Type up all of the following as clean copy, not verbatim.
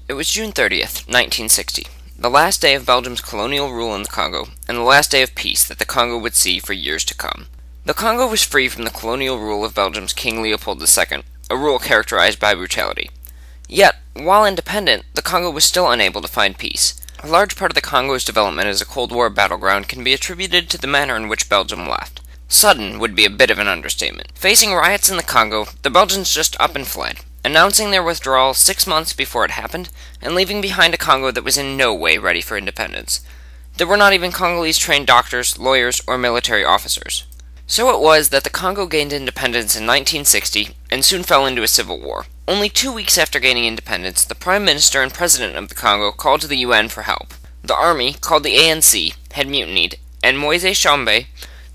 It was June 30th, 1960, the last day of Belgium's colonial rule in the Congo, and the last day of peace that the Congo would see for years to come. The Congo was free from the colonial rule of Belgium's King Leopold II, a rule characterized by brutality. Yet, while independent, the Congo was still unable to find peace. A large part of the Congo's development as a Cold War battleground can be attributed to the manner in which Belgium left. Sudden would be a bit of an understatement. Facing riots in the Congo, the Belgians just up and fled, announcing their withdrawal 6 months before it happened, and leaving behind a Congo that was in no way ready for independence. There were not even Congolese-trained doctors, lawyers, or military officers. So it was that the Congo gained independence in 1960, and soon fell into a civil war. Only 2 weeks after gaining independence, the Prime Minister and President of the Congo called to the UN for help. The army, called the ANC, had mutinied, and Moise Tshombe,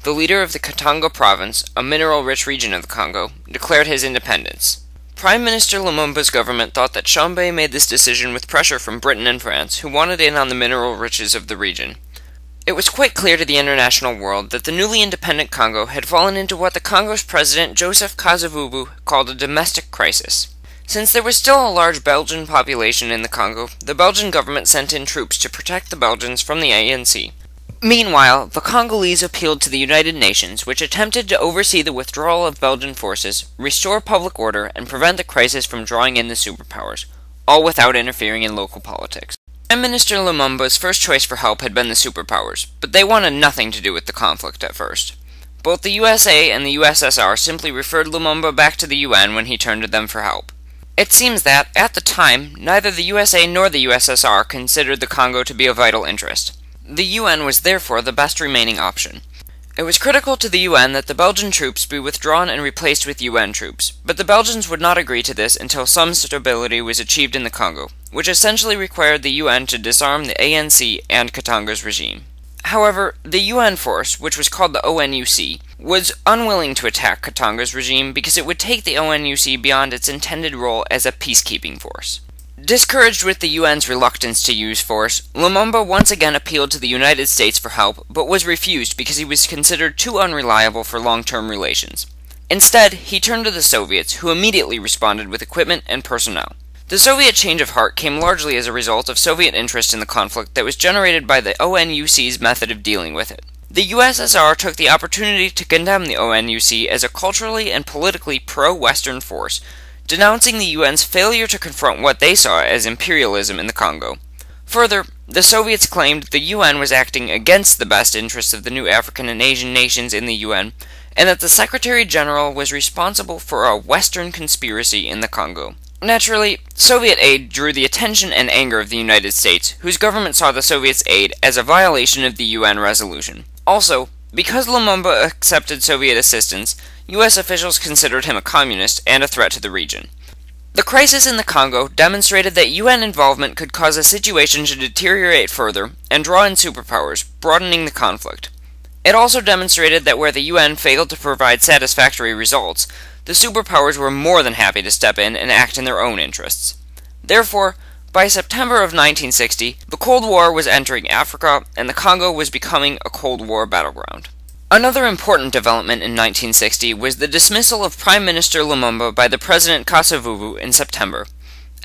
the leader of the Katanga province, a mineral-rich region of the Congo, declared his independence. Prime Minister Lumumba's government thought that Tshombe made this decision with pressure from Britain and France, who wanted in on the mineral riches of the region. It was quite clear to the international world that the newly independent Congo had fallen into what the Congo's president Joseph Kasavubu called a domestic crisis. Since there was still a large Belgian population in the Congo, the Belgian government sent in troops to protect the Belgians from the ANC. Meanwhile, the Congolese appealed to the United Nations, which attempted to oversee the withdrawal of Belgian forces, restore public order, and prevent the crisis from drawing in the superpowers, all without interfering in local politics. Prime Minister Lumumba's first choice for help had been the superpowers, but they wanted nothing to do with the conflict at first. Both the USA and the USSR simply referred Lumumba back to the UN when he turned to them for help. It seems that, at the time, neither the USA nor the USSR considered the Congo to be of vital interest. The UN was therefore the best remaining option. It was critical to the UN that the Belgian troops be withdrawn and replaced with UN troops, but the Belgians would not agree to this until some stability was achieved in the Congo, which essentially required the UN to disarm the ANC and Katanga's regime. However, the UN force, which was called the ONUC, was unwilling to attack Katanga's regime because it would take the ONUC beyond its intended role as a peacekeeping force. Discouraged with the UN's reluctance to use force, Lumumba once again appealed to the United States for help, but was refused because he was considered too unreliable for long-term relations. Instead, he turned to the Soviets, who immediately responded with equipment and personnel. The Soviet change of heart came largely as a result of Soviet interest in the conflict that was generated by the ONUC's method of dealing with it. The USSR took the opportunity to condemn the ONUC as a culturally and politically pro-Western force, denouncing the UN's failure to confront what they saw as imperialism in the Congo. Further, the Soviets claimed the UN was acting against the best interests of the new African and Asian nations in the UN, and that the Secretary-General was responsible for a Western conspiracy in the Congo. Naturally, Soviet aid drew the attention and anger of the United States, whose government saw the Soviets' aid as a violation of the UN resolution. Also, because Lumumba accepted Soviet assistance, U.S. officials considered him a communist and a threat to the region. The crisis in the Congo demonstrated that UN involvement could cause a situation to deteriorate further and draw in superpowers, broadening the conflict. It also demonstrated that where the UN failed to provide satisfactory results, the superpowers were more than happy to step in and act in their own interests. Therefore, by September of 1960, the Cold War was entering Africa, and the Congo was becoming a Cold War battleground. Another important development in 1960 was the dismissal of Prime Minister Lumumba by the President Kasavubu in September.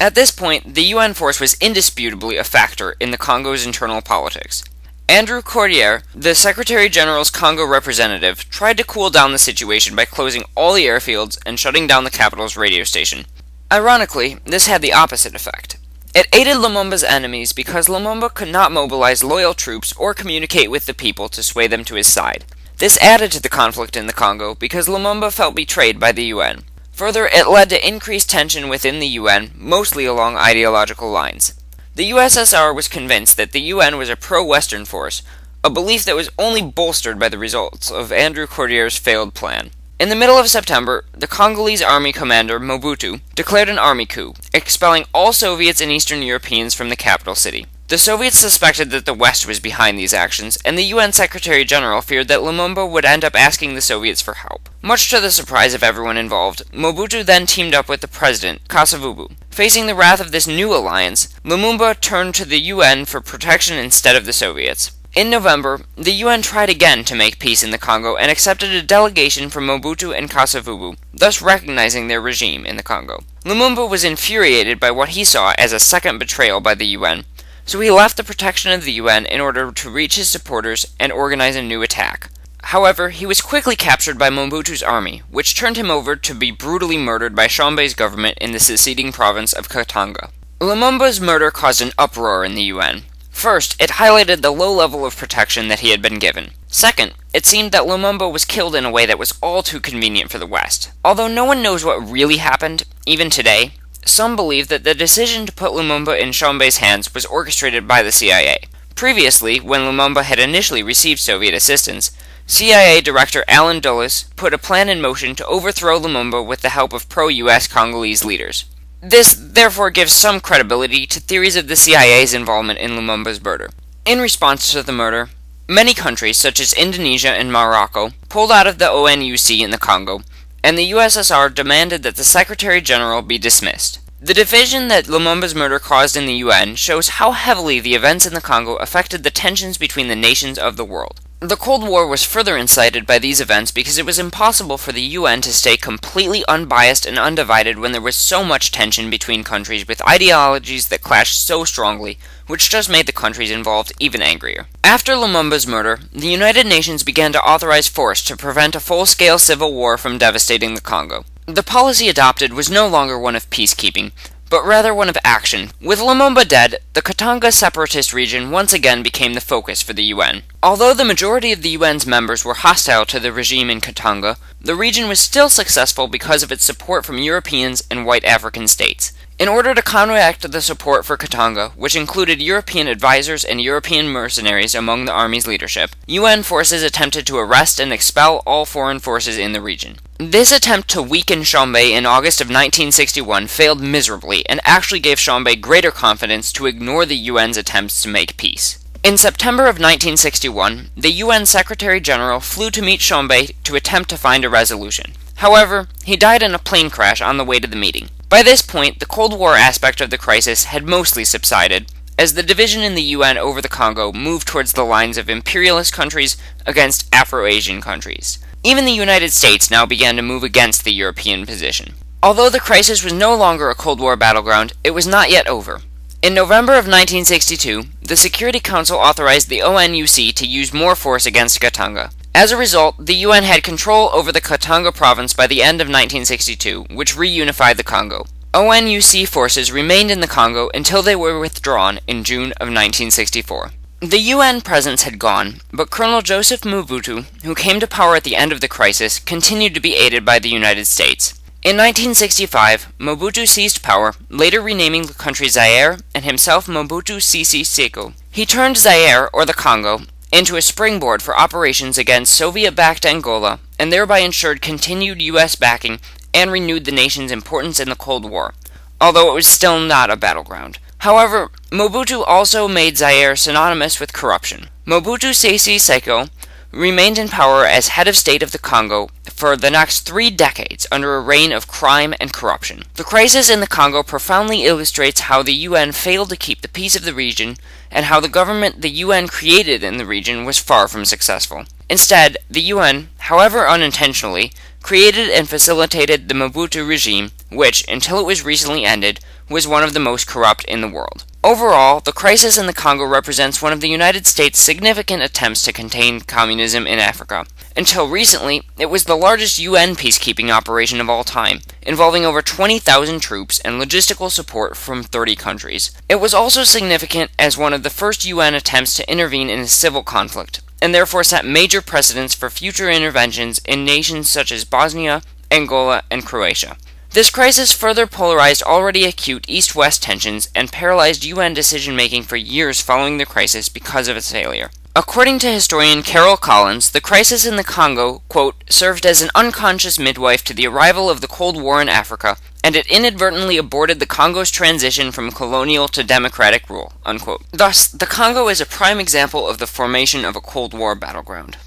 At this point, the UN force was indisputably a factor in the Congo's internal politics. Andrew Cordier, the Secretary-General's Congo representative, tried to cool down the situation by closing all the airfields and shutting down the capital's radio station. Ironically, this had the opposite effect. It aided Lumumba's enemies because Lumumba could not mobilize loyal troops or communicate with the people to sway them to his side. This added to the conflict in the Congo because Lumumba felt betrayed by the UN. Further, it led to increased tension within the UN, mostly along ideological lines. The USSR was convinced that the UN was a pro-Western force, a belief that was only bolstered by the results of Andrew Cordier's failed plan. In the middle of September, the Congolese army commander, Mobutu, declared an army coup, expelling all Soviets and Eastern Europeans from the capital city. The Soviets suspected that the West was behind these actions, and the UN Secretary-General feared that Lumumba would end up asking the Soviets for help. Much to the surprise of everyone involved, Mobutu then teamed up with the president, Kasavubu. Facing the wrath of this new alliance, Lumumba turned to the UN for protection instead of the Soviets. In November, the UN tried again to make peace in the Congo and accepted a delegation from Mobutu and Kasavubu, thus recognizing their regime in the Congo. Lumumba was infuriated by what he saw as a second betrayal by the UN, so he left the protection of the UN in order to reach his supporters and organize a new attack. However, he was quickly captured by Mobutu's army, which turned him over to be brutally murdered by Tshombe's government in the seceding province of Katanga. Lumumba's murder caused an uproar in the UN. First, it highlighted the low level of protection that he had been given. Second, it seemed that Lumumba was killed in a way that was all too convenient for the West. Although no one knows what really happened, even today, some believe that the decision to put Lumumba in Tshombe's hands was orchestrated by the CIA. Previously, when Lumumba had initially received Soviet assistance, CIA Director Alan Dulles put a plan in motion to overthrow Lumumba with the help of pro-US Congolese leaders. This therefore gives some credibility to theories of the CIA's involvement in Lumumba's murder. In response to the murder, many countries such as Indonesia and Morocco pulled out of the ONUC in the Congo, and the USSR demanded that the Secretary General be dismissed. The division that Lumumba's murder caused in the UN shows how heavily the events in the Congo affected the tensions between the nations of the world. The Cold War was further incited by these events because it was impossible for the UN to stay completely unbiased and undivided when there was so much tension between countries with ideologies that clashed so strongly, which just made the countries involved even angrier. After Lumumba's murder, the United Nations began to authorize force to prevent a full-scale civil war from devastating the Congo. The policy adopted was no longer one of peacekeeping, but rather one of action. With Lumumba dead, the Katanga separatist region once again became the focus for the UN. Although the majority of the UN's members were hostile to the regime in Katanga, the region was still successful because of its support from Europeans and white African states. In order to counteract the support for Katanga, which included European advisors and European mercenaries among the army's leadership, UN forces attempted to arrest and expel all foreign forces in the region. This attempt to weaken Tshombe in August of 1961 failed miserably and actually gave Tshombe greater confidence to ignore the UN's attempts to make peace. In September of 1961, the UN Secretary General flew to meet Tshombe to attempt to find a resolution. However, he died in a plane crash on the way to the meeting. By this point, the Cold War aspect of the crisis had mostly subsided, as the division in the UN over the Congo moved towards the lines of imperialist countries against Afro-Asian countries. Even the United States now began to move against the European position. Although the crisis was no longer a Cold War battleground, it was not yet over. In November of 1962, the Security Council authorized the ONUC to use more force against Katanga. As a result, the UN had control over the Katanga province by the end of 1962, which reunified the Congo. ONUC forces remained in the Congo until they were withdrawn in June of 1964. The UN presence had gone, but Colonel Joseph Mobutu, who came to power at the end of the crisis, continued to be aided by the United States. In 1965, Mobutu seized power, later renaming the country Zaire and himself Mobutu Sese Seko. He turned Zaire, or the Congo, into a springboard for operations against Soviet-backed Angola, and thereby ensured continued U.S. backing and renewed the nation's importance in the Cold War, although it was still not a battleground. However, Mobutu also made Zaire synonymous with corruption. Mobutu Sese Seko remained in power as head of state of the Congo for the next 3 decades under a reign of crime and corruption. The crisis in the Congo profoundly illustrates how the UN failed to keep the peace of the region and how the government the UN created in the region was far from successful. Instead, the UN, however unintentionally, created and facilitated the Mobutu regime, which, until it was recently ended, was one of the most corrupt in the world. Overall, the crisis in the Congo represents one of the United States' significant attempts to contain communism in Africa. Until recently, it was the largest UN peacekeeping operation of all time, involving over 20,000 troops and logistical support from 30 countries. It was also significant as one of the first UN attempts to intervene in a civil conflict, and therefore set major precedents for future interventions in nations such as Bosnia, Angola, and Croatia. This crisis further polarized already acute East-West tensions and paralyzed UN decision-making for years following the crisis because of its failure. According to historian Carol Collins, the crisis in the Congo, quote, served as an unconscious midwife to the arrival of the Cold War in Africa, and it inadvertently aborted the Congo's transition from colonial to democratic rule, unquote. Thus, the Congo is a prime example of the formation of a Cold War battleground.